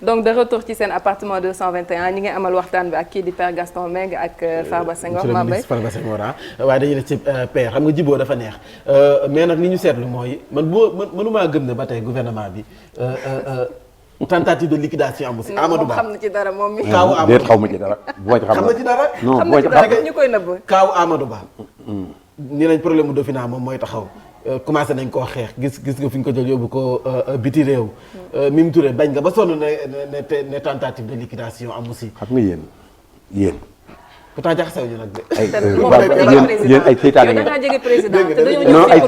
donc de retour ci seen appartement 221 ñi ngi amal waxtaan bi ak kii di Père Gaston Mbengue ak Farba Senghor. monsieur le ministre Farba Senghor waaye dañuy def ci Père xam nga jiboo dafa neex mais nag li ñu seetlu mooy mënumaa gëm ne ba tey gouvernement bi tentative de liquidation am aussi. Amadou Ba xam na ci dara moom mi. kaawu Amadou Ba xaw ma ci dara. bu ma ci xam na ci dara. non xam na ci dara ñu koy nëbb. kaawu Amadou Ba. ni nañ problème mu Dauphina moom mooy taxaw. commencé nañ koo xeex gis nga fi ñu ko jël yóbbu ko biti réew. Mimi Touré bañ nga ba sonn ne tentative de liquidation am aussi. xam nga yéen. pourtant jaxasew ñu nag de. yéen ay seytaane ngeen. yow da ngaa jege président te dañoo non ay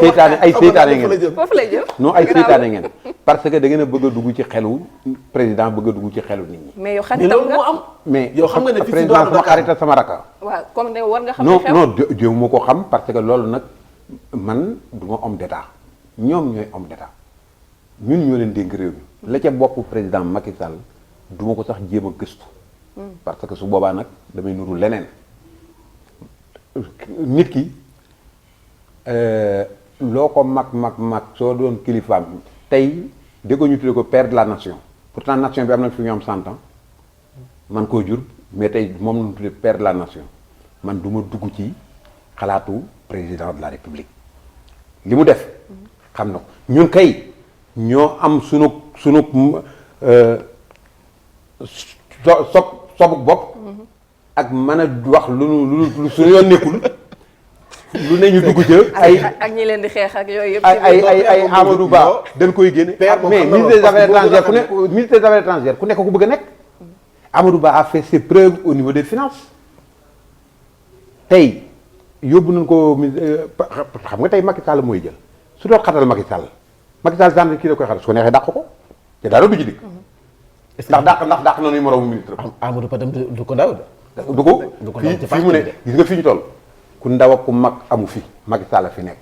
seytaane ngeen. foofu lay jëm. non ay seytaane ngeen. parce que da ngeen a bëgg a dugg ci xelu président bëgg a dugg ci xelu nit ñi. mais yow xaritam nga am. mais yow xam nga ne fii si président sama xarita sama rakka. waaw comme ne war nga xam. non jéem ma ko xam parce que loolu nag man du ma homme d'état ñoom ñooy homme d'état ñun ñoo leen dénk réew mi la ca bopp président Macky Sall du ma ko sax jéem a gëstu. parce que su boobaa nag damay nuru leneen nit ki loo ko mag soo doon kilifaam tey déggoo ñu tuddee ko père de la nation pourtant nation bi am na fi ñu am 100 ans man koo jur mais tey moom la ñu tuddee père de la nation man du ma dugg ci xalaatu président de la république li mu def xam na ko ñun kay ñoo am sunu sobuk bopp ak mën a wax lu suñu yoon nekkul lu ne ñu dugg ca ak ñi leen di xeex ak yooyu yëpp ay Amadou Ba dañ koy génne mais ministre des affaires étrangères ku ne ministre des affaires étrangères ku nekk ku bëgg a nekk Amadou Ba a fait ses preuves au niveau des finances tey yóbbu nañ ko xam nga tey Macky Sall mooy jël su doon xatal Macky Sall genre kii da koy xatal su ko neexee dàq ko te dara du ci dikk ndax dàq nañu moromu ministre Amadou Ba tam du ko ndaw du ko fii mu ne gis nga fi ñu toll ku ndaw ak ku mag amu fi Macky Sall fi nekk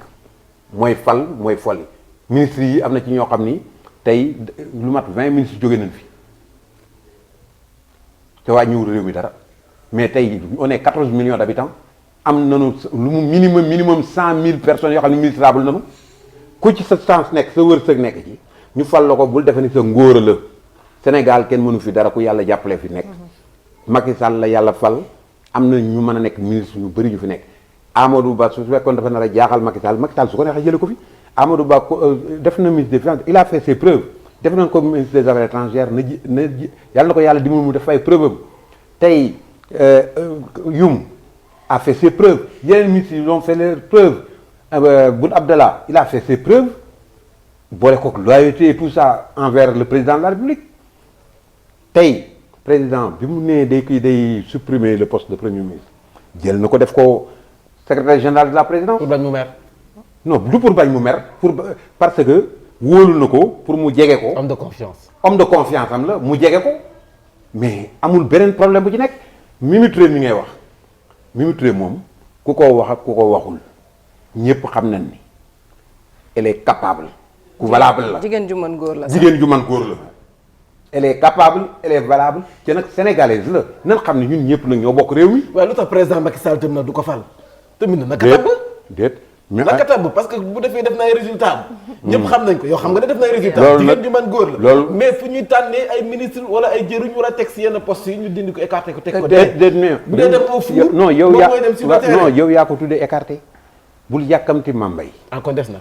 mooy fal mooy folli ministre yi am na ci ñoo xam ni tey lu mat 20 ministres jóge nañ fi te waa ñëwul réew mi dara mais tey on est 14 millions d'habitants am nañu lu mu minimum 100 000 personnes yoo xam ne ministrable nañu ku ci sa chance nekk sa wërsëg nekk ci ñu fal la ko bul defe ni sa ngóora la Sénégal kenn mënu fi dara ku yàlla jàppale fi nekk Macky Sall la yàlla fal am na ñu mën a nekk ministre ñu bëri ñu fi nekk Amadou Ba su fekkoon dafa nar a jaaxal Macky Sall su ko neexee jële ko fi Amadou Ba def na ministre des finances il a fait ses preuves def nañ ko ministre des affaires étrangères yàlla na ko yàlla dimbali mu def ay preuve am tey Youm a fait ses preuves yeneen ministres yi ont fait leurs preuves Boun Abdallah il a fait ses preuves boole ko loyauté et tout ça envers le président de la République tey président bi mu nee day supprimer le poste de premier ministre jël na ko def ko secrétaire général de la présidence. pour bañ mu mer. non du pour bañ mu mer parce que wóolu na ko pour mu jege ko. homme de confiance. homme de confiance am la mu jege ko mais amul beneen problème bu ci nekk Mimi Touré mi ngay wax Mimi Touré moom ku ko wax ak ku ko waxul ñépp xam nañ ni elle est capable. ku valable la jigéen ju mën góor la. jigéen ju mën góor la. elle est capable elle est valable te nag sénégalaise la nan xam ne ñun ñëpp nag ñoo bokk réew mi. waaye lu tax président Macky Sall tam na du ko fal. tamit naka tabb déet mais naka tabb parce que bu defee def na ay résultats ñëpp xam nañ ko yow xam nga ne def na ay résultats. loolu jigéen ju mën góor la. loolu mais fu ñuy tànnee ay ministre wala ay jëruñ wala teg si yenn postes yi ñu dindi ko écarté ko. teg ko déet mais bu dee dem au four non yow moom yaa mooy dem sur le terrain. non yow yaa ko tuddee écarté bul yàkkamti Mambay. encore des na.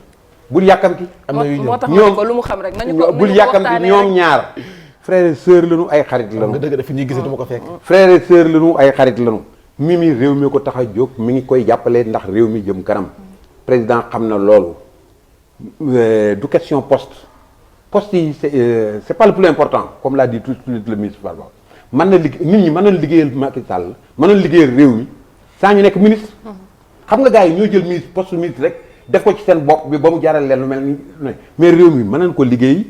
bul yàkkamti. am na yu moo ñëw tax ma ne ko lu mu xam rek nañu ko bul yàkkamti ñoom ñaar. frère et sœur lañu ay xarit lañu. nga dëgg def fi ñuy gisee dama ko fekk. frère et sœur lañu ay xarit lañu. Mimi réew mi ko tax a jóg mi ngi koy jàppale ndax réew mi jëm kanam président xam na loolu du question poste yi c'est pas le plus important comme l'a dit tout de suite le ministre Farba mën na liggéey nit ñi mën nañ liggéeyal Macky Sall mën nañ liggéeyal réew mi saa ñu nekk ministre. xam nga gars yi ñoo jël ministre poste ministre rek def ko ci seen bopp bi ba mu jaral leen lu mel ni mais réew mi mën nañ ko liggéey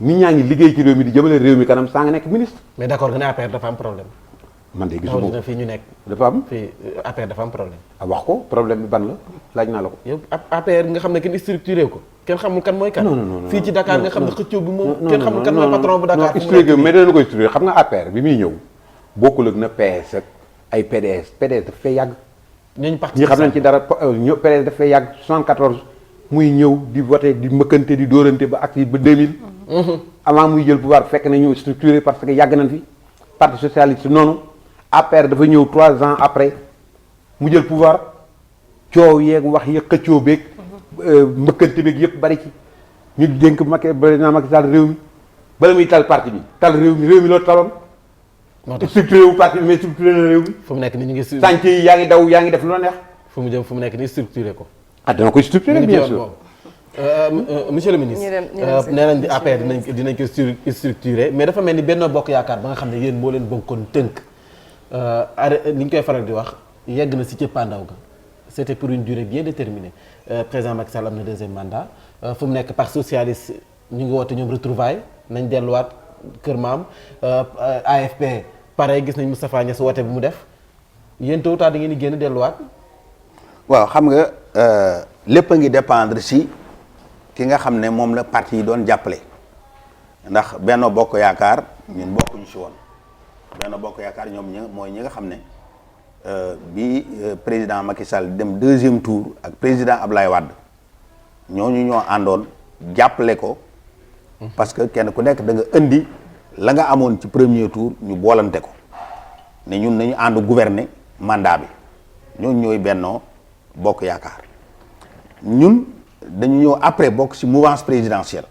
nit ñaa ngi liggéey ci réew mi di jëmale réew mi kanam saa nga nekk ministre. mais d'accord nga ne APR dafa am problème. man de gisuma ko fii ñu nekk. dafa am fii APR dafa am problème. wax ko problème bi ban la laaj naa la ko. yow APR nga xam ne kenn structuré ko kenn xamul kan mooy kan. non fii ci Dakar nga xam ne xëccoo bi moom. kenn xamul kan mooy patron bu Dakar. structuré mais dana koy structuré xam nga APR bi muy ñëw bokkul ak na PS ak ay PDS daf fay yàgg. ñooñu parti ñi xam nañ ci dara PDS daf fay yàgg 74 muy ñëw di voté di mbëkkante di dóorante ba ak ba 2000. avant muy jël pouvoir fekk na ñu structuré parce que yàgg nañ fi parti socialiste noonu APR dafa ñëw 3 ans après mu jël pouvoir coow yeeg wax yeeg xëccoo beeg mbëkkante beeg yëpp bari ci ñu dénk président Macky Sall réew mi bala muy tal parti bi tal réew mi loolu taloon. moo tax structuré wu parti bi mais structuré na réew mi. fu mu nekk nii ñu ngi. chantier yi yaa ngi daw yaa ngi def lu la neex. fu mu jëm fu mu nekk nii structuré ko. ah dana koy structuré bien sûr. monsieur le ministre. nee nañ di APR dinañ ko structuré mais dafa mel ni Benno Bokk Yaakaar ba nga xam ne yéen moo leen bokkoon tënk li ñu koy faral di wax yegg na si cëppaandaw ga c'était pour une durée bien déterminée président Macky Sall am na deuxième mandat fu mu nekk parti socialiste ñu ngi woote ñoom retrouvailles nañ delluwaat kër maam AFP pare gis nañ Moustapha Niasse woote bi mu def yéen tôt ou tard da ngeen di génn delluwaat. waaw xam nga lépp a ngi dépendre si ki nga xam ne moom la parti yi doon jàppale ndax Benno Bokk Yaakaar ñun bokkuñu si woon Benno Bokk Yaakaar ñoom mooy ñi nga xam ne bi président Macky Sall dem deuxième tour ak président Ablaye Wade ñooñu ñoo àndoon jàppale ko parce que kenn ku nekk da nga indi la nga amoon ci premier tour ñu boolante ko ne ñun nañu ànd gouverner mandat bi ñooñu ñooy Benno Bokk Yaakaar ñun dañu ñëw après bokk ci mouvance présidentielle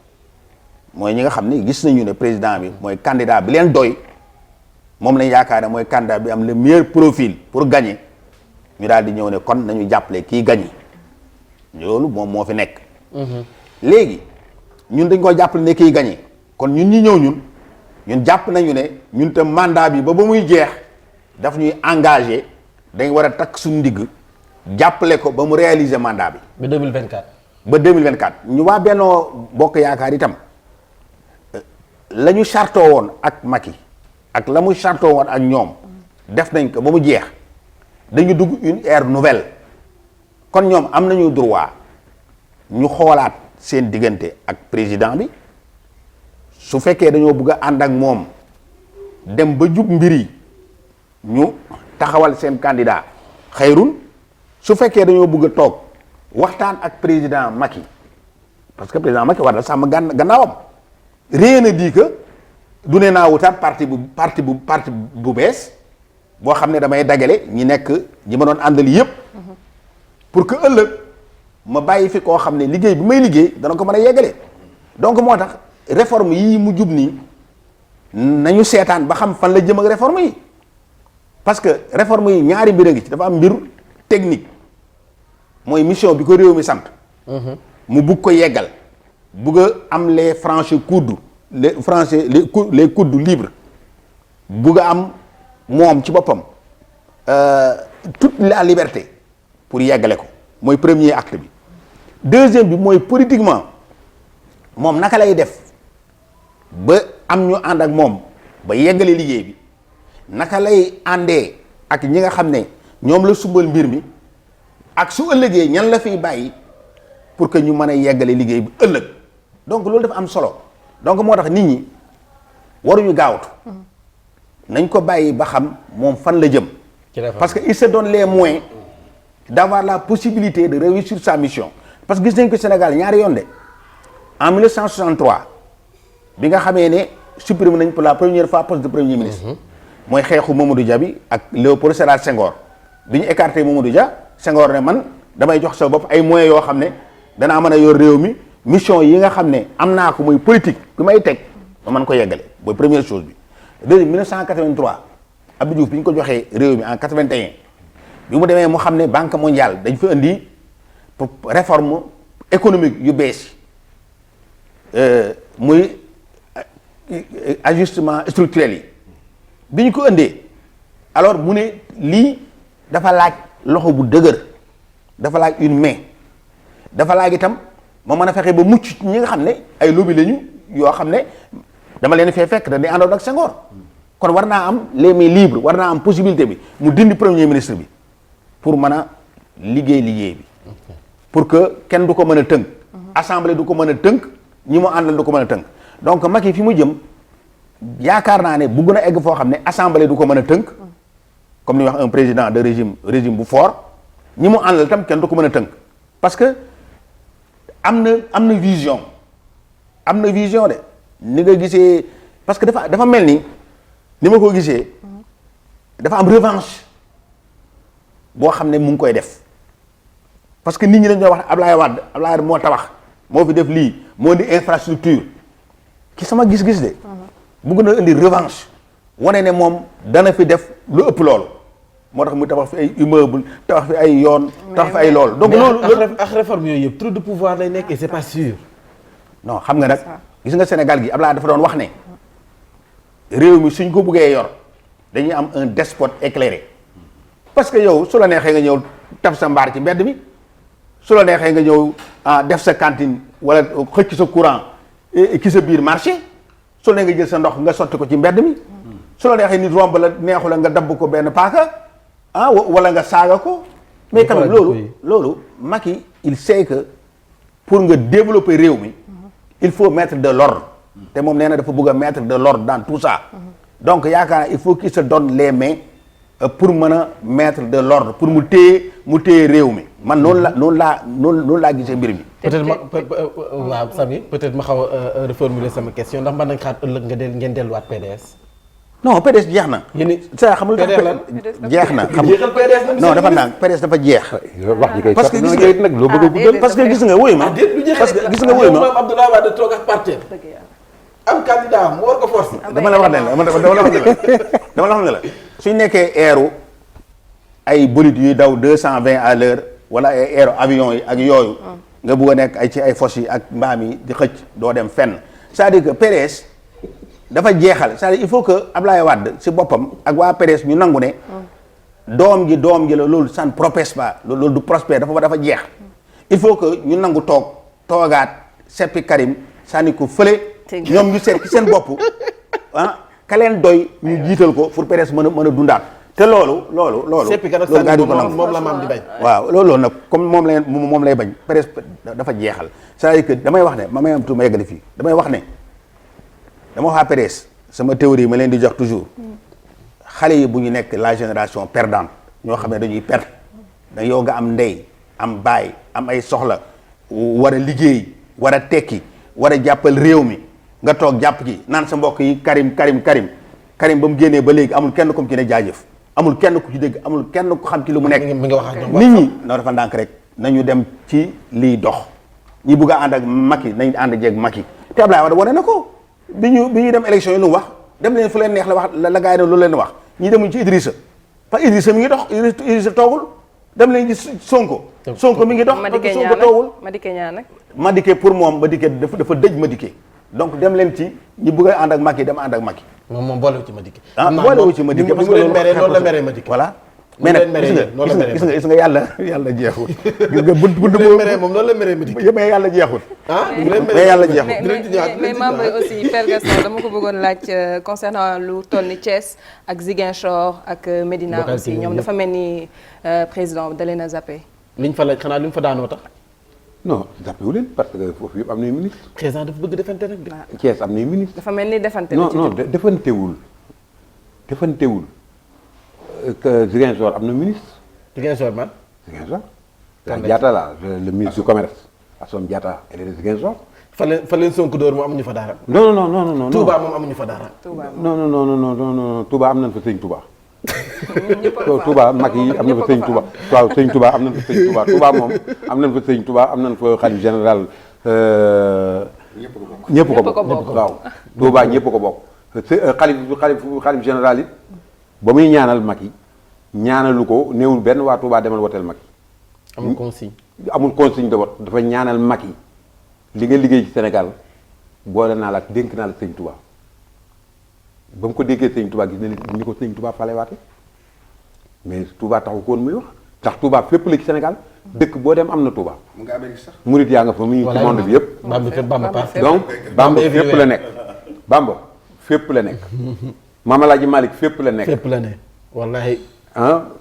mooy ñi nga xam ne gis nañu ne président bi mooy candidat bi leen doy moom lañ yaakaar ne mooy candidat bi am le meilleur profil pour gagner ñu daal di ñëw ne kon nañu jàppale kii gagner loolu moom moo fi nekk. léegi ñun dañ ko jàppale ne kii gagner kon ñun ñi ñëw ñun jàpp nañu ne ñun tam mandat bi ba muy jeex daf ñuy engagé dañ war a takk suñu ndigg jàppale ko ba mu réaliser mandat bi. ba 2024. ba 2024 ñu waa Benno Bokk Yaakaar itam la ñu chartoo woon ak Macky ak la mu chartoo woon ak ñoom def nañ ko ba mu jeex dañu dugg une ère nouvelle kon ñoom am nañu droit ñu xoolaat seen diggante ak président bi su fekkee dañoo bëgg a ànd ak moom dem ba jub mbir yi ñu taxawal seen candidat xayrun su fekkee dañoo bëgg a toog waxtaan ak président Macky parce que président Macky war na sàmm gannaawam rien ne dit que du ne naa wutaat parti bu bees boo xam ne damay dagale ñi nekk ñi ma doon àndal yépp pour que ëllëg ma bàyyi fi koo xam ne liggéey bi may liggéey dana ko mën a yeggale donc moo tax réforme yii mu jub nii nañu seetaan ba xam fan la jëm ak réforme yi parce que réforme yi ñaari mbir a ngi ci dafa am mbir technique mooy mission bi ko réew mi sant mu bugg ko yeggal bugg a am les franchis coudes les coudes libres bugg a am moom ci boppam toute la liberté pour yeggale ko mooy premier acte bi deuxième bi mooy politiquement moom naka lay def ba am ñu ànd ak moom ba yeggale liggéey bi naka lay àndee ak ñi nga xam ne ñoom la sumbal mbir mi ak su ëllëgee ñan la fiy bàyyi pour que ñu mën a yeggale liggéey bi ëllëg donc loolu dafa am solo donc moo tax nit ñi waruñu gaawtu nañ ko bàyyi ba xam moom fan la jëm parce que il se donne les moyens d'avoir la possibilité de réussir sa mission parce que gis nañ ko Sénégal ñaari yoon de en 1963 bi nga xamee ne supprimé nañ pour la première fois poste de premier ministre mooy xeexu Mamadou Dia bi ak Léopold Sédar Senghor bi ñu écarté Mamadou Dia Senghor ne man damay jox sa bopp ay moyens yoo xam ne danaa mën a yor réew mi mission yi nga xam ne am naa ko muy politique bi may teg ma mën ko yeggale mooy première chose bi deuxième 1983 Abdou Diouf bi ñu ko joxee réew mi en 81 bi mu demee mu xam ne banque mondiale dañ fa indi pour réforme économique yu bees muy ajustement structurel yi bi ñu ko indee alors mu ne lii dafa laaj loxo bu dëgër dafa laaj une main dafa laaj itam ma mën a fexe ba mucc ñi nga xam ne ay lobby lañu yoo xam ne dama leen fee fekk dañuy àndoon ak Senghor kon war naa am les mains libres war naa am possibilité bi mu dindi premier ministre bi pour mën a liggéey bi pour que kenn du ko mën a tënk assemblée du ko mën a tënk ñi mu àndal du ko mën a tënk donc Macky fi mu jëm yaakaar naa ne bugg na egg foo xam ne assemblée du ko mën a tënk comme ni wax un président de régime bu fort ñi mu àndal tam kenn du ko mën a tënk parce que am na vision de ni nga gisee parce que dafa mel ni ma ko gisee dafa am revanche boo xam ne mu ngi koy def parce que nit ñi dañoo wax Ablaye Wade moo tabax moo fi def lii moo di infrastructure ci sama gis-gis de bëgg na indi revanche wane ne moom dana fi def lu ëpp loolu moo tax mu tabax fi ay immeuble tabax fi ay yoon tabax fi ay loolu donc loolu ak réforme yooyu yëpp trop de pouvoir lay nekk et c'est pas sûr. non xam nga nag gis nga Sénégal gi Ablaye dafa doon wax ne réew mi suñ ko bëggee yor dañuy am un despote éclairé parce que yow su la neexee nga ñëw taf sa mbaar ci mbedd mi su la neexee nga ñëw def sa cantine wala xëcc sa courant ki sa biir marché su la nga jël sa ndox nga sotti ko ci mbedd mi su la neexee nit romb la neexu la nga dabb ko benn paaka wala nga saaga ko mais quand même loolu Macky il sait que pour nga développer réew mi il faut mettre de l'ordre te moom nee na dafa bëgg a mettre de l'ordre dans tout ça donc yaakaar il faut qu'il se donne les mains pour mën a mettre de l'ordre pour mu téye réew mi man noonu laa gisee mbir mi. peut-être ma waaw Samy peut-être ma xaw a reformuler sama question ndax mën nañ xaar ëllëg ngeen delluwaat PDS. non PDS jeex na. yéen sa xamul jeex na non dafa naan PDS dafa jeex. wax ji kay parce que gis nga nag loo bëgg a guddal parce que gis nga wuyu ma parce que gis nga wuyu ma Abdoulaye Wade toog ak parti am candidat mu war ko forcer. dama la wax ne la suñ nekkee eeru ay bolide yuy daw 220 à l'heure wala ay eeru avion yi ak yooyu nga bugg a nekk ay ci ay fos yi ak mbaam yi di xëcc doo dem fenn c'est-à-dire que PDS dafa jeexal c'est-à-dire il faut que Ablaye Wade si boppam ak waa PDS ñu nangu ne doom ji la loolu ça ne prospère pas loolu du prospère dafa jeex il faut que ñu nangu toogaat seppi Karim sànni ko fële ñoom ñu seet ci seen bopp ka leen doy ñu jiital ko pour PDS mën a dundaat te loolu seppi ka nag sànni moom la maam di bañ. waaw loolu nag comme moom lay bañ PDS dafa jeexal c'est-à-dire que damay wax ne ma may am tu ma yeggali fii damay wax ne dama wax PDS sama théorie ma leen di jox toujours xale yi bu ñu nekk la génération perdante ñoo xam ne dañuy perdre da yow nga am ndey am baay am ay soxla war a liggéey war a tekki war a jàppal réew mi nga toog jàpp ci naan sa mbokk yi Karim ba mu génnee ba léegi amul kenn comme ci ne jaajëf amul kenn ku ci dégg amul kenn ku xam ci lu mu nekk nit ñi non dafa ndànk rek nañu dem ci liy dox ñi bugg a ànd ak Macky nañ ànd jeeg Macky te Ablaye Wade wane na ko bi ñuy dem élection yi lu mu wax dem leen fu leen neex la wax la gars yi ne loolu leen wax ñi demuñ ci Idrissa parce que Idrissa mi ngi dox Idrissa toogul dem leen ci Sonko mi ngi dox parce que Sonko toogul Madické pour moom Madické dafa dëj Madické donc dem leen ci ñi bëgg a ànd ak Macky dem ànd ak Macky moom boolewu ci Madické boolewu ci Madické parce que loolu la meree Madické voilà mais nag gis nga yàlla jeexul gis nga bunt moom loolu la meree Madické mais yàlla jeexul mais yàlla jeexul mais membre aussi Père Gaston dama ko bëggoon laaj concernant lu toll ni Thiès ak Ziguinchor ak Médina aussi ñoom dafa mel ni président da leen a zappé liñ fa laaj xanaa li mu fa daanoo tax non zappé wu leen parce que foofu yëpp am nay ministre président dafa bëgg defante rek de Thiès am nay ministre dafa mel ni defante non defantewul que Ziguinchor am na ministre. Ziguinchor man. Ziguinchor. Diatta la le ministre du commerce Assome Diatta elle est de Ziguinchor. fa leen Sonko dóor moom amuñu fa dara. non. Touba moom amuñu fa dara. non Touba am nañ fa sëñ Touba. Touba mag yi am na fa sëñ Touba. waaw sëñ Touba am nañ fa sëñ Touba Touba moom am nañ fa sëñ Touba am nañ fa xalif général. ñëpp ko bokk waaw. Touba ñëpp ko bokk. xalif général it. ba muy ñaanal Macky ñaanalu ko néewul benn waa Touba demal woteel Macky. amul consigne de vote dafa ñaanal Macky li nga liggéey ci Sénégal boole naa la ak dénk naa la sëñ Touba ba mu ko déggee sëñ Touba gis na ni ko sëñ Touba fale waate mais Touba taxu ko woon muy wax tax Touba fépp la ci Sénégal dëkk boo dem am na Touba. mu nga Amérique sax. murit yaa nga fa mu ngi ci monde bi yëpp. donc Bamba fépp la nekk. Bamba fépp la nekk. Mame Alhaji Malick fépp la nekk. fépp la ne wallahi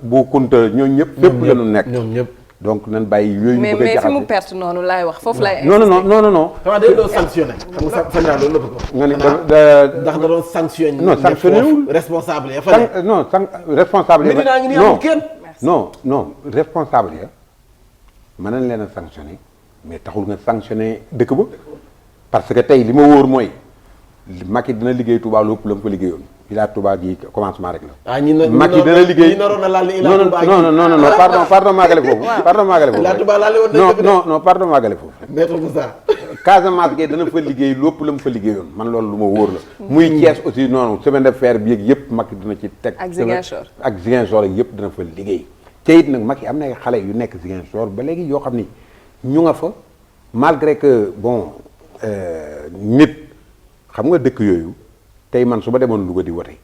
bu Kunta ñooñu ñëpp. fépp la ñu nekk ñoom ñëpp. donc nan bàyyi yooyu. ñu bëgg a mais fi mu perte noonu laay wax foofu laay. non. xanaa day doon sanctionné. xam nga Sandra loolu la bëgg. nga ne ndax da doon sanctionné. non sanctionné wul responsable ya fa ne. non responsable ya. Medina ngi nii amul kenn. non responsable ya mën nañ leen a sanctionné mais taxul nga sanctionné dëkk ba parce que tey li ma wóor mooy Macky dina liggéey Touba lu ëpp la mu fa liggéeyoon Ila Touba gi commencement rek la. Macky dana liggéey non pardon maagale foofu. pardon maagale foofu non pardon maagale foofu. Maître Moussa. Casamance gi dana fa liggéey lu ëpp la mu fa liggéeyoon man loolu lu ma wóor la. muy Thiès aussi noonu semaine de fer bi yëpp Macky dina ci teg. ak Ziguinchor ak Ziguinchor yëpp dana fa liggéey. te it nag Macky am na ay xale yu nekk Ziguinchor ba léegi yoo xam ni ñu nga fa malgré que bon nit xam nga dëkk yooyu tey man su ma demoon Louga di wote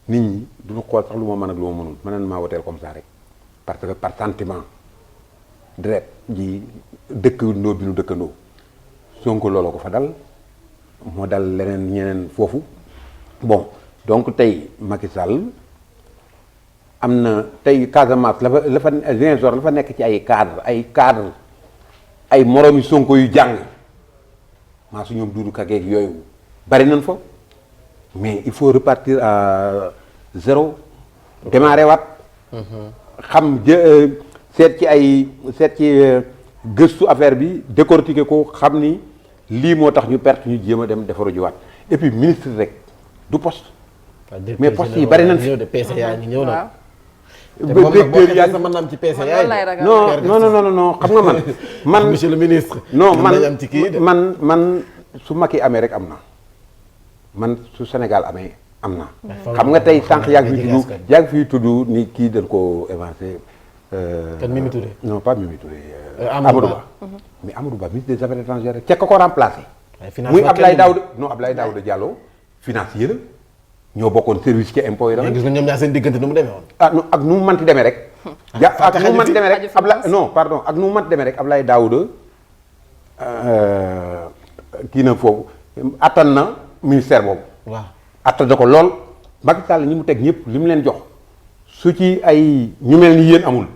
nit ñi duñu xool sax lu ma mën ak lu ma mënul mën maa woteel comme ça rek parce que par sentiment deret ji dëkkandoo bi nu dëkkandoo Sonko looloo ko fa dal moo dal leneen ñeneen foofu bon donc tey Macky Sall am na tey Casamance la fa Ziguinchor la fa nekk ci ay cadre ay moroomi Sonko yu jàng maa su ñoom Doudou Ka yooyu bari nañ fa mais il faut repartir à zéro démarrer waat xam seet ci gëstu affaire bi décortiquer ko xam ni lii moo tax ñu perte ñu jéem a dem defaru jiwaat et puis ministre rek du poste mais poste yi bari nañ fi PCA ñi ñëw na directeur yaa mën na am ci PCA non xam nga man monsieur le ministre non man su Macky amee rek am na man su Sénégal amee am na xam nga tey sànq yaa ngi fiy tudd ni kii dañ ko évancé kan Mimi Touré non pas Mimi Touré Amadou Ba mais Amadou Ba ministre des affaires étrangères rek ko remplacé muy Abdoulaye Daouda Diallo financier la ñoo bokkoon service ci impôt yi la gis nga ñoom ñaar seen diggante nu mu demee woon ak nu mu mënti demee rek ak nu mu mënti demee rek ak nu mu mënti demee rek Abdoulaye Daouda kii na foofu attan na ministère boobu waaw attan na ko lool Macky Sall ñi mu teg ñëpp li mu leen jox su ci ay ñu mel ni yéen amul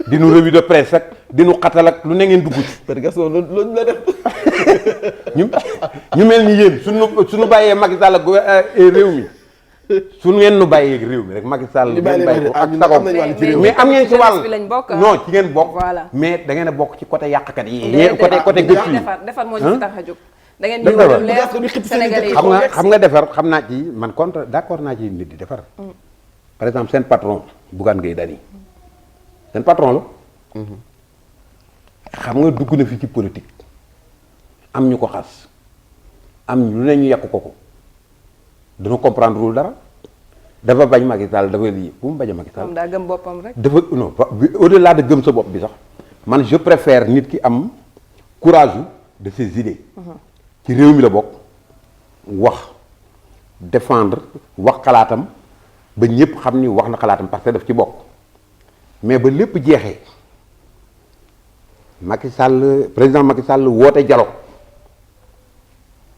dinu revue de presse ak dinu xatal ak lu ne ngeen dugg ci parce que loolu la def ñu mel ni yéen suñu bàyyee Macky Sall ak réew mi suñu ngeen nu bàyyee réew mi rek Macky Sall ngeen bàyyi ko ak sagoom mais am ngeen ci wàll non ci ngeen bokk mais da ngeen a bokk ci côté yàqkat yi côté gëstu yi defar moo ñu tax a jóg da ngeen di war a leer Sénégalais yi xam nga defar xam naa ci man contre d'accord naa ci nit di defar par exemple seen patron Bougane Gueye Dany seen patron la xam nga dugg na fi ci politique am ñu ko xas am lu ne ñu yàq ko dana comprendre wul dara dafa bañ Macky Sall dafa lii bu mu bañ a Macky Sall moom daa gëm boppam rek dafa non au-delà de gëm sa bopp bi sax man je préfère nit ki am courage de ses idées ci réew mi la bokk wax défendre wax xalaatam ba ñëpp xam ni wax na xalaatam parce que daf ci bokk mais ba lépp jeexee Macky Sall président Macky Sall woote dialogue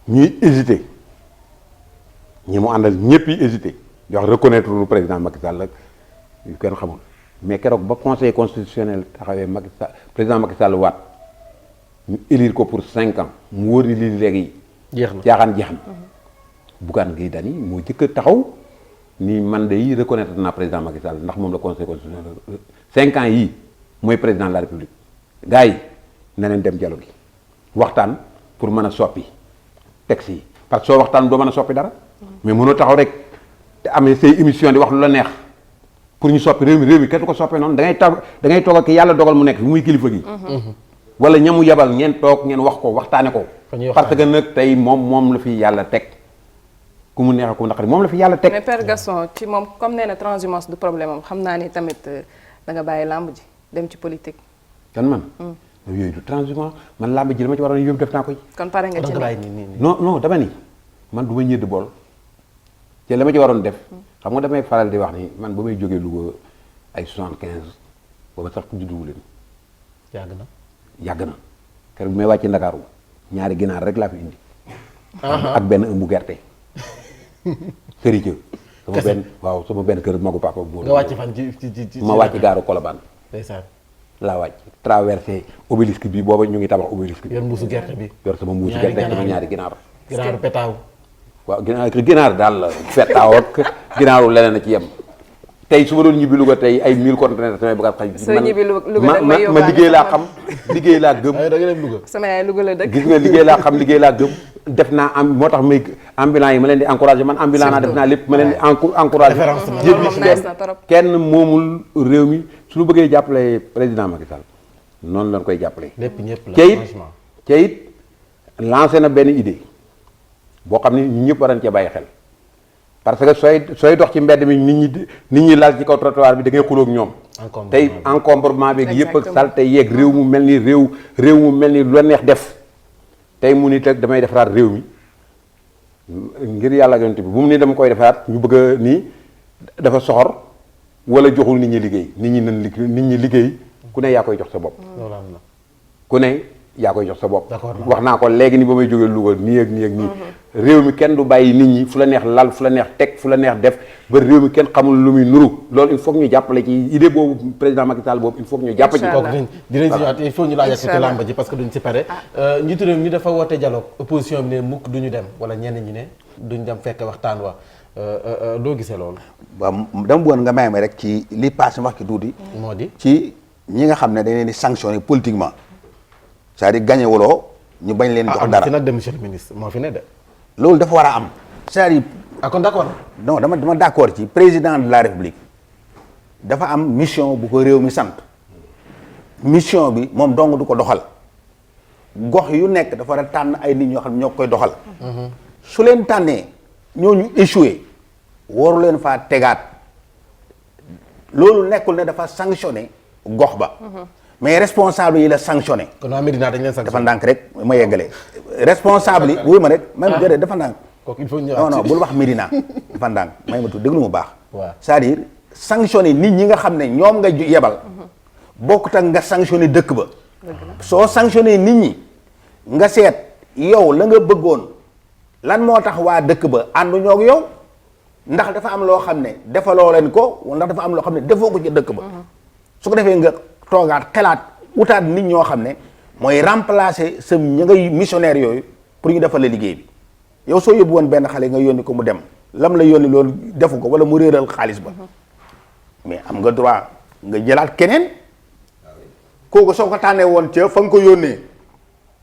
ñuy hésité ñi mu àndal ñëpp yi hésité di wax reconnaître lu président Macky Sall ak yu kenn xamul mais keroog ba conseil constitutionnel taxawee Macky Sall président Macky Sall waat ñu élire ko pour 5 ans mu wóor ni lii léegi jeex na caaxaan jeex na Bougane Gueye Dany moo jëkk a taxaw ni man de yi reconnaître naa président Macky Sall ndax moom la conseil constitutionnel 5 ans yii mooy président de la république gars yi na leen dem dialogue gi waxtaan pour mën a soppi texte yi parce que soo waxtaan doo mën a soppi dara mais mënoo taxaw rek te amee say émission di wax lu la neex pour ñu soppi réew mi kenn du ko soppee noonu da ngay toog ak yàlla dogal mu nekk fi muy kilifa gi wala ñamu yabal ngeen toog ngeen wax ko waxtaane ko parce que nag tey moom la fi yàlla teg ku mu neex ku naqari moom la fi yàlla teg mais Père Gaston ci moom comme nee na transhumance du problème am xam naa ni tamit da nga bàyyi làmb ji dem ci politique kan man yooyu du transhumance man làmb ji dama ci waroon yóbbu def naa koy kon pare nga ci non dama ni man du ma ñëdd bool te la ma ci waroon def xam nga damay faral di wax ni man ba may jógee Louga ay 75 booba sax ku judduwu leen yàgg na keroog bi may wàcc Ndakaaru ñaari ginaar rek laa fi indi ak benn ëmbu gerte sëriñ sama benn kër magu papa bu nga wàcc fan ci ma wàcc gaaru Colobane ndeysaan laa wàcc traversé obélisque bi booba ñu ngi tabax obélisque bi yor mbuusu gerte bi yor sama mbuusu gerte sama ñaari ginaar ginaaru petaaw waaw ginaar daal fettaaw ak ginaaru leneen a ci yem tey su ma doon ñibbi Louga tey ay 1000 conteneurs samay bagages xaj. soo ñibbi Louga ma liggéey laa xam liggéey laa gëm. da nga dem Louga. sama yaay Louga la dëkk. gis nga liggéey laa xam liggéey laa gëm def naa am moo tax may ambulant yi ma leen di encouragé man ambulant naa def naa lépp ma leen di encouragé. kenn moomul réew mi su ñu bëggee jàppale président Macky Sall noonu lañ koy jàppale. lépp ñëpp la franchement te it lancé na benn idée boo xam ne ñun ñëpp war nañ cee bàyyi xel parce que sooy dox ci mbedd mi nit ñi lal ci kaw trottoir bi da ngay xuloo ak ñoom. tey encombrement bi yëpp ak salte yeeg réew mu mel ni réew mu mel ni lu la neex def tey mu ni teg damay defaraat réew mi ngir yàlla yonent bi bu mu ni dama koy defaraat ñu bëgg a nii dafa soxor wala joxul nit ñi liggéey nit ñi liggéey ku ne yaa koy jox sa bopp. ku ne yaa koy jox sa bopp. wax naa ko léegi ni ba may jógee Louga nii ak nii ak nii. réew mi kenn du bàyyi nit ñi fu la neex lal fu la neex teg fu la neex def ba réew mi kenn xamul lu muy nuru loolu il faut que ñu jàppale ci idée boobu président Macky Sall boobu il faut que ñu jàpp ci. kooku dinañ si ñëwaat il faut ñu laajal ci làmb ji parce que duñ si pare. njiitu réew mi dafa woote dialogue opposition bi ne mukk duñu dem wala ñenn ñi ne duñ dem fekk waxtaan wa doo gisee loolu. waaw dama bëggoon nga may ma rek ci li passé wax ki tuuti. moo di ci ñi nga xam ne dañ leen di sanctionner politiquement c'est-à-dire gagné wuloo ñu bañ leen jox dara am na fi nag de monsieur le ministre moo fi ne de. loolu dafa war a am c'est-à-dire. kon d'accord. non dama d'accord ci président de la république dafa am mission bu ko réew mi sant mission bi moom dong du ko doxal gox yu nekk dafa war a tànn ay nit ñoo xam ne ñoo koy doxal. su leen tànnee ñooñu échoué waru leen faa tegaat loolu nekkul ne dafa sanctionné gox ba. mais responsable yi la sanctionné. kon waa Médina dañ leen sanctionné dafa ndànk rek ma yeggale responsable yi wuy ma rek même déedéet dafa ndànk. kooku il faut ñu non bul wax Médina dafa ndànk may ma tudd déglu mu baax. waaw c'est-à-dire sanctionné nit ñi nga xam ne ñoom nga yebal. bokkut ak nga sanctionné dëkk ba. soo sanctionné nit ñi nga seet yow la nga bëggoon lan moo tax waa dëkk ba ànduñoo ak yow ndax dafa am loo xam ne defaloo leen ko wala ndax dafa am loo xam ne defoo ko ci dëkk ba. su ko defee nga toogaat xelaat wutaat nit ñoo xam ne mooy remplacer sa ña ngay missionnaire yooyu pour ñu defal la liggéey bi yow soo yóbbu woon benn xale nga yónni ko mu dem lam la yónni loolu defu ko wala mu réeral xaalis ba mais am nga droit nga jëlaat keneen kooku soo ko tànnee woon ca fa nga ko yónnee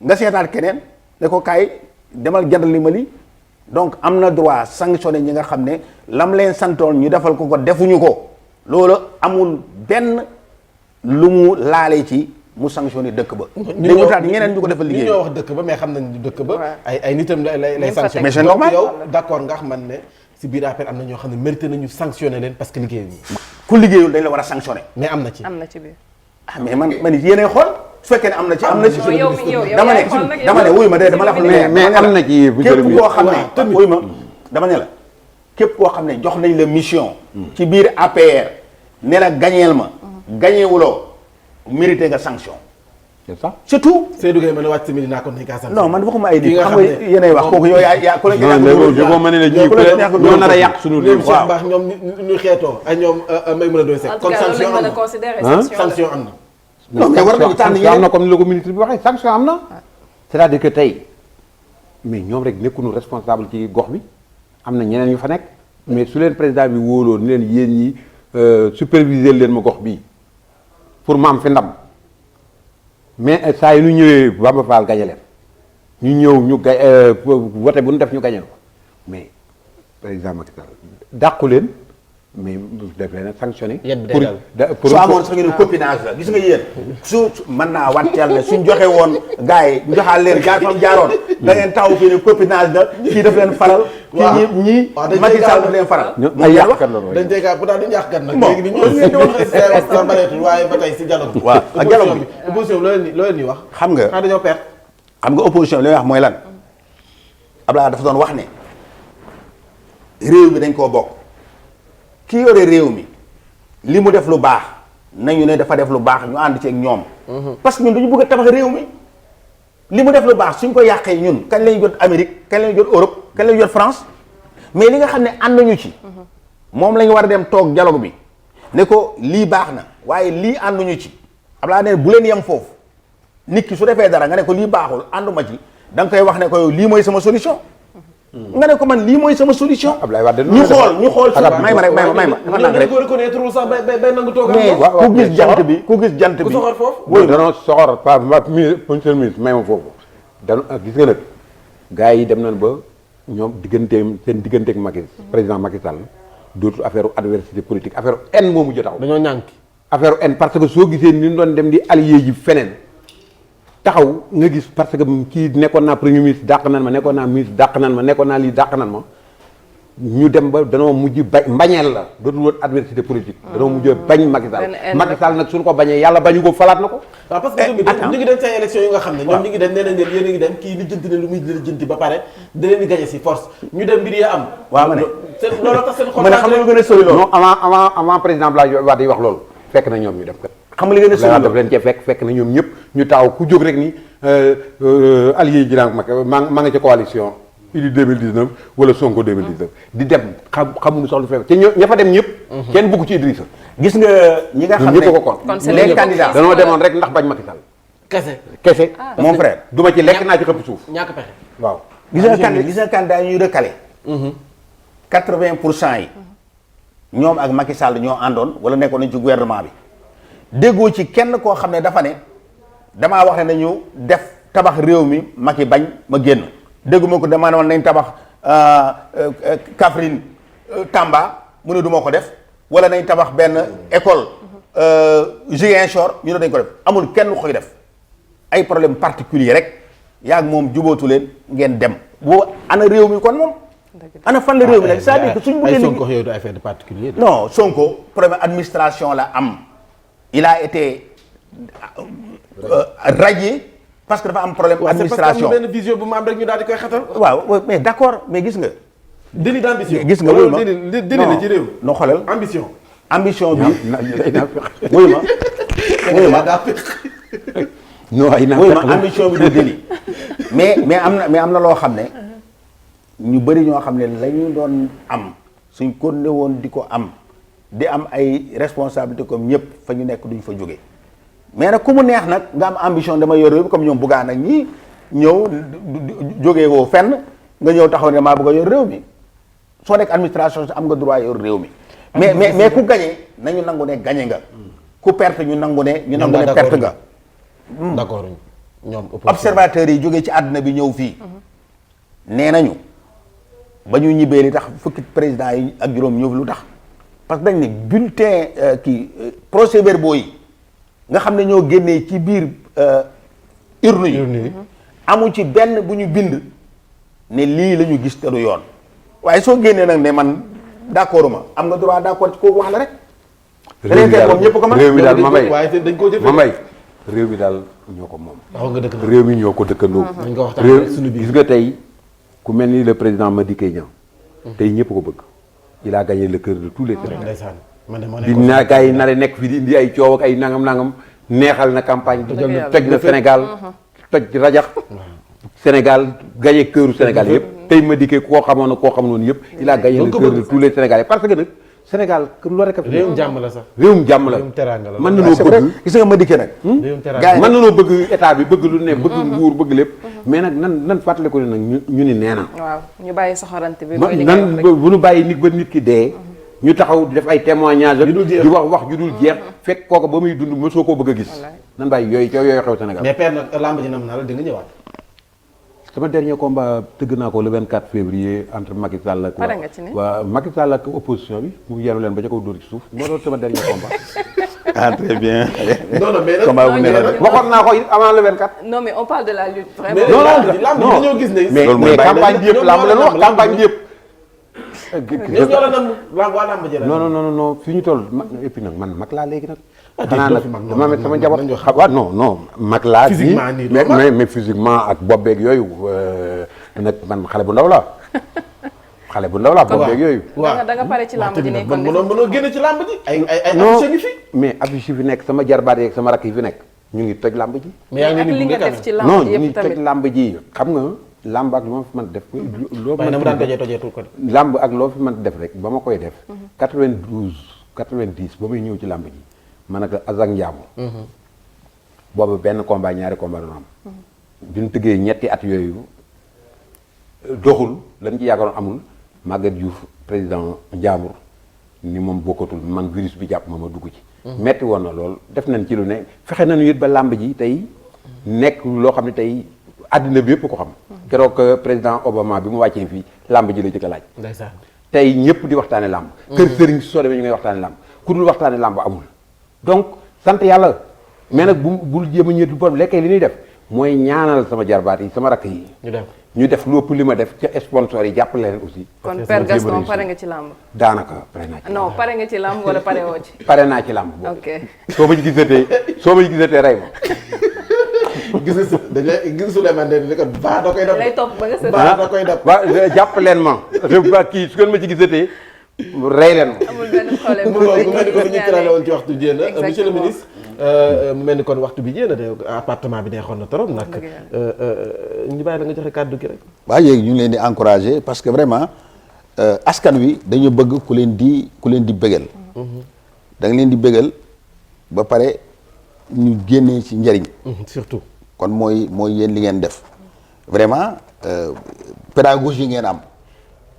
nga seetaat keneen ne ko kaay demal jëndal li ma li donc am na droit sanctionner ñi nga xam ne lam leen santoon ñu defal ko defuñu ko loolu amul benn lu mu laale ci mu sanctionné dëkk ba. ñu wutaat ñeneen ñu ko defal liggéey ñu ñoo wax dëkk ba mais xam nañ dëkk ba. ay nitam lay sanctionné. mais c'est normal yow d'accord nga xam ne si biir affaire am na ñoo xam ne mérité nañu sanctionné leen parce que liggéey bi. ku liggéeyul dañ la war a sanctionné. mais am na ci. am na ci biir. ah mais man it yéenay xool su fekkee ne am na ci. am na ci yow dama ne wuy ma de dama la fa mais am na ci képp koo xam ne wuy ma dama ne la képp koo xam ne jox nañ la mission. ci biir APR ne la gañeel ma. gañeewuloo mérité nga sanction. c'est ça surtout. Seydou Gueye mën a wàcc si Médina kon dañ kaa sanction. non man waxuma ay nit xam nga yéenay wax kooku yow yaa ku la déggoo ma ne la ñii ñoo nar a yàq suñu réew. waaw Cheikh Mbax ñoom ñu xeetoo ak ñoom may mën a doy sekk. kon sanction am na sanction am na. non mais war nañu tànn am na comme ni la ko ministre bi waxee sanction am na. c'est-à-dire que tey mais ñoom rek nekkuñu responsable ci gox bi am na ñeneen ñu fa nekk mais su leen président bi wóoloo ni leen yéen ñi superviser leen ma gox bii pour ma am fi ndam mais saa yi ñu ñëwee Bamba Fall gañe leen ñu ñëw ñu ga wote bu ñu def ñu gañe ko mais président Macky Sall dàqu leen mais def leen a sanctionné. pour soo amoon sax ñu ne copinage la gis nga yéen su mën naa wat yàlla ne suñ joxe woon gars yi ñu joxaal leen jaar fam jaaroon da ngeen taw fii ne copinage la kii daf leen faral. waaw kii ñii Macky Sall daf leen faral. ay yàqkat la dañ tey gaa pourtant duñu yàqkat nag. léegi ñoo ngeen di wax sa bareetul waaye ba tey si dialogue bi. waaw ak dialogue bi opposition bi loo leen di wax. xam nga dañoo perte. xam nga opposition li wax mooy lan Abdoulaye dafa doon wax ne réew mi dañ koo bokk. ki yore réew mi li mu def lu baax nañu ne dafa def lu baax ñu ànd ci ak ñoom. parce que ñun dañu bëgg a tabax réew mi li mu def lu baax suñ ko yàqee ñun kañ lañu jot Amérique kañ lañu jot Europe kañ lañu jot France mais li nga xam ne ànd nañu ci. moom la ñu war a dem toog dialogue bi ne ko lii baax na waaye lii ànduñu ci Abdoulaye ne bu leen yem foofu nit ki su defee dara nga ne ko lii baaxul ànduma ci da nga koy wax ne ko yow lii mooy sama solution nga ne ko man lii mooy sama solution. Abdoulaye Wade ñu xool may ma rek may ma dafa rek ko reconnaître sax bay nangu toog mais ku gis jant bi ku soxor foofu oui danoo soxor pas monsieur le ministre may ma foofu danu gis nga nag gars yi dem nañ ba ñoom seen digganteeg Macky président Macky Sall dootul affaire adversité politique affaire haine moo mujj taxaw dañoo ñànk affaire haine parce que soo gisee ni ñu doon dem di allié ji feneen taxaw nga gis parce que kii nekkoon naa premier ministre dàq nan ma nekkoon naa ministre dàq nan ma nekkoon naa lii dàq nan ma ñu dem ba danoo mujj mbañeel la dootul woon adversité politique danoo mujj bañ Macky Sall Macky Sall nag suñu ko bañee yàlla bañu ko falaat na ko waaw parce que ñu ngi dem say élection yu nga xam ne ñoom ñu ngi dem nee nañ leen yéen a ngi dem kii lijjanti ne lu muy lijjanti ba pare da leen di gañe si force ñu dem mbir yi am waaw ma ne loolu tax seen xol ma ne xam nga lu gën a sori loolu non avant président Abdoulaye Wade yi wax loolu fekk na ñoom ñu dem kat xam nga li gën a sori daf leen cee fekk na ñoom ñëpp ñu taaw ku jóg rek ni allié yi jinaa maa nga ca coalition Idy 2019 wala Sonko 2019 di dem xamuñu soxla fekk te ña fa dem ñëpp kenn bëgg ci Idrissa gis nga ñi nga xam ne ñëpp ko kon les candidats danoo demoon rek ndax bañ Macky Sall kese mon frère du ma ci lekk naa ci xëpp suuf ñàkk pexe waaw gis nga candidat yi ñuy recalé 80% yi ñoom ak Macky Sall ñoo àndoon wala nekkoon nañ ci gouvernement bi déggoo ci kenn koo xam ne dafa ne damaa wax ne nañu def tabax réew mi Macky bañ ma génn dégguma ko damaa ne woon nañ tabax Kaffrine Tamba mu ne du ma ko def wala nañ tabax benn école Ziguinchor ñu ne dañ ko def amul kenn koy def ay problème particulier rek yaag moom jubóotu leen ngeen dem boo ana réew mi kon moom ana fan la réew mi nag c'est-à-dire que suñ bëggee Sonko yooyu du ay fait de particulier non Sonko problème administration la am il a été radié parce que dafa am problème administration benn vision bu ma am rek ñu daal di koy xatal waaw mais d'accord mais gis nga délit d'ambition gis nga wuyu ma délit la ci réew no xoolal ambition bi wuyu ma non ay wuyu ma ambition bi du délit mais am na loo xam ne ñu bëri ñoo xam ne la ñu doon am suñ ko ne woon di ko am di am ay responsabilité comme ñëpp fa ñu nekk duñ fa jóge mais nag ku mu neex nag nga am ambition dama yor réew mi comme ñoom buggaan ak ñii ñëw jógee woo fenn nga ñëw taxaw ne maa bëgg a yor réew mi soo nekk administration am nga droit yor réew mi mais ku gagné nañu nangu ne gagné nga ku perte ñu nangu ne perte nga d'accord ñoom observateurs yi jógee ci àdduna bi ñëw fii nee nañu ba ñu ñibbee li tax fukki président yi ak juróom ñëw lu tax parce que dañ ne bulletin procès-verbaux yi nga xam ne ñoo génnee ci biir urne yi amu ci benn bu ñu bind ne lii la ñu gis te du yoon waaye soo génnee nag ne man d'accord ma am nga droit d'accord ci kooku wax la rek moom ñëpp ko man réew mi daal waaye dañ koo jëfee Mamay réew mi daal ñoo ko moom wax nga dëkk réew mi ñoo ko dëkkandoo dañ ko waxtaan suñu biir gis nga tey ku mel ni le président Madické Niang tey ñëpp ko bëgg il a gagné le cœur de tous les Sénégalais ndeysaan di naa gars yi nare nekk fi di indi ay coow ak ay nangam neexal na campagne toj na Sénégal toj rajax Sénégal gagné cœuru Sénégal yëpp tey Madické koo xamoon noonu yëpp il a gagné le cœur de tous les Sénégalais parce que nag Sénégal comme loolu rek a fi réewum jàmm la sax réewum jàmm la réewum teraanga la mën nanoo bëgg gis nga Madické nag réewum teraanga mën nanoo bëgg état bi bëgg lu ne bëgg nguur bëgg lépp mais nag nan fàttali ko ne nag ñu ni nee na waaw ñu bàyyi soxorante bi nan bu ñu bàyyi nit ba nit ki dee ñu taxaw def ay témoignages di wax ju dul jeex fekk kooku ba muy dund mosoo koo bëgg a gis nan bàyyi yooyu xew Sénégal mais père nag lamb ji nam naa la di nga ñëwaat sama dernier combat tëgg naa ko le 24 février entre Macky Sall ak waa Macky Sall ak opposition bi mu yenu leen ba ca kaw dóor ci suuf moo doon sama dernier combat très bien non mais combat bu ne la waxoon naa ko avant le 24 non mais on parle de la lutte vraiment lamb ji dañoo gis ne mais campagne bi yëpp lamb leen wax campagne bi yëpp ñoom ñoo la nam waa lamb ji la non fi ñu toll et puis nag man mag laa léegi nag xanaa nag dama met sama njaboot xam waaw non mag laa physiquement nii mais physiquement ak bopp beeg yooyu nag man xale bu ndaw la bopp beeg yooyu da nga pare ci lamb ji ne kon mënoo génn ci lamb ji ay affiche ngi fi mais affiche yi fi nekk sama jarbaat yeeg sama rakk yi fi nekk ñu ngi toj lamb ji mais yaa ngi li nga def ci lamb non ji ñu ngi yëpp toj tamit lamb ji xam nga lamb ak lu ma fi mën def loo waaye na mu daan tojee tul ko lamb ak loo fi mën def rek ba ma koy def 92 90 ba muy ñëw ci lamb ji man ak Azak Ndiamou boobu benn combat ñaari combat doon am bi ñu tëggee ñetti at yooyu doxul lañ ci yaakaaroon amul Maguette Diouf président Ndiambour ni moom bokkatul man virus bi jàpp ma dugg ci. metti woon na lool def nañ ci lu ne fexe nañu it ba làmb ji tey nekk loo xam ne tey àddina bi yëpp ko xam. keroog président Obama bi mu wàccee fii làmb ji la jëkk a laaj. ndeysaan tey ñëpp di waxtaane làmb. kër sëriñ si soo demee ñu ngay waxtaane làmb ku dul waxtaane làmb amul. donc sant yàlla mais nag bul jéem a ñeetu bon lekkee li ñuy def mooy ñaanal sama jarbaat yi sama rakk yi. ñu def lu ëpp li ma def ca sponsor yi jàppale leen aussi. kon Père Gaston pare nga ci làmb. daanaka pare naa ci. non pare nga ci làmb wala pare woo ci. pare naa ci làmb boobu. ok soo ma gisatee rey ma. gis Souleymane ne ko baa da koy def. lay topp ba nga sëñ baa da koy def. ba jàpp leen ma. kii su ngeen ma ci gisatee rey leen ma. amul benn problème mu mel ni ko ñu tërale woon ci waxtu jéem a monsieur le ministre. mu mel ni kon waxtu bi jéem a de appartement bi neexoon na trop nag. ñu bàyyi la nga joxe kàddu gi rek. waaw yéegi ñu ngi leen di encourager parce que vraiment askan wi dañu bëgg ku leen di bëggal. da nga leen di bëggal ba pare ñu génnee ci njëriñ. surtout. kon mooy yéen li ngeen def vraiment pédagogie ngeen am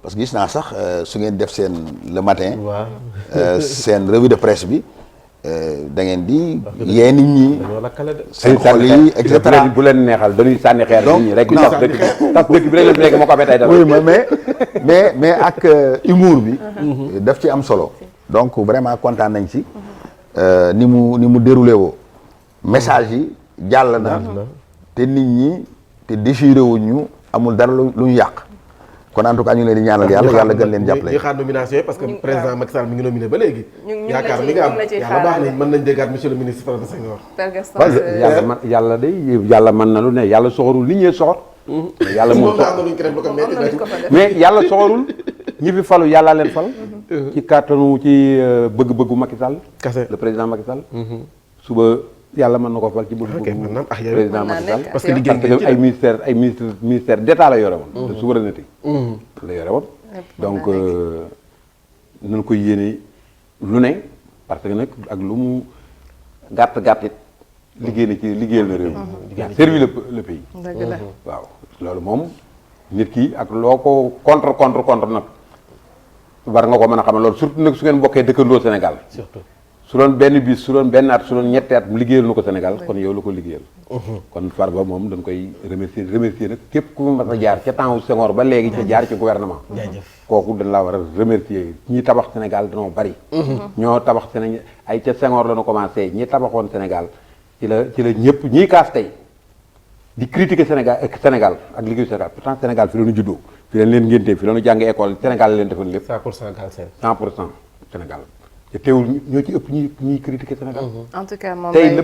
parce que gis naa sax su ngeen def seen le matin. waaw seen revue de presse bi. da ngeen di yee nit ñi. seen xol yi et cetera bu leen neexal dañuy sànni xeer nit ñi rek. non tas dëkk bi rek moo ko amee tey dara. oui mais ak humour bi. daf ci am solo. donc vraiment kontaan nañ ci. ni mu déroulé woo. message yi jàll na. te nit ñi te déchiré wuñu amul dara lu ñu yàq. kon en tout cas ñu ngi leen di ñaanal yàlla gën leen jàppale. ñu xaar nomination yi parce que président Macky Sall mi ngi nominé ba léegi. yaakaar mi nga am yàlla baax nañ mën nañ déggaat monsieur le ministre Farba Senghor. yàlla mën na lu ne yàlla soxorul li ñee soxor. yàlla moom mais yàlla soxorul ñi fi falu yàllaa leen fal. ci kàttanu ci bëgg-bëggu Macky Sall. le président Macky Sall. suba yàlla mën na ko fal ci bëgg-bëggu président Macky Sall. parce que liggéey ngeen ci ay ministère d'état la yore woon. de souveraineté. la yore woon donc nañ koy yéene lu ne parce que nag ak lu mu gàtt it liggéeyal na réew mi servi le pays. waaw loolu moom nit ki ak loo ko contre nag war nga ko mën a xamal loolu surtout nag su ngeen bokkee dëkkandoo Sénégal. surtout su doon benn bis su doon benn at su doon ñetti at mu liggéeyal na ko Sénégal kon yow la ko liggéeyal. kon Farba moom dañ koy remercier nag képp ku mas a jaar ca temps Senghor ba léegi ca jaar ci gouvernement. kooku dañ laa war a remercier ñi tabax Sénégal danoo bari. ñoo tabax Sénégal ay ca Senghor la ñu commencé ñi tabaxoon Sénégal ci la ñëpp ñiy kaas tey di critiquer Sénégal ak liggéeyu Sénégal pourtant Sénégal fi la ñu juddoo fi leen leen ngéntee fi la ñu jàngee école Sénégal la leen defal lépp. 100% Sénégal. te teewul ñoo ci ëpp ñuy critiquer Sénégal. en tout cas moom tey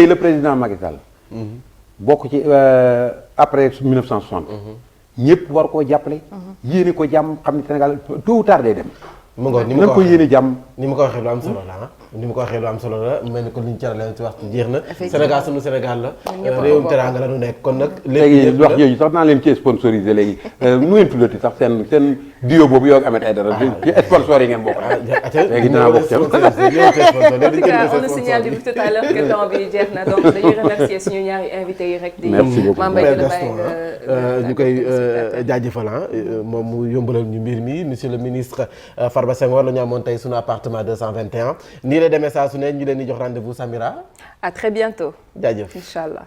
le président Macky Sall. bokk ci après 1960. ñëpp war koo jàppale. yéene ko jàmm xam ne Sénégal tôt ou tard day dem. mu ngoon ni mu ko yéene jàmm. ni ma ko waxee lu am solo la ni ma ko waxee lu am solo la mel ni ko li ñu caralee ci waxtu jeex na. Sénégal sunu Sénégal la. réewum teraanga la nu nekk kon nag. léegi wax yooyu sax naa leen ci sponsorisé léegi nu ngeen tuddati sax seen duo boobu yoo amee ay dara ci sponsor yi ngeen bokk. léegi dinaa bokk ca. en tout cas on nous signale depuis tout à l'heure que temps bi jeex na donc dañuy remercier suñu ñaari invités yi rek. merci beaucoup Père Gaston ñu koy jaajëfal moom mu yombalal ñu mbir mi monsieur le ministre Farba Senghor la ñu amoon tey sunu appartement 221 nii la demee saa su ne ñu leen di jox rendez-vous Samira. à très bientôt. jaajëf incha allah.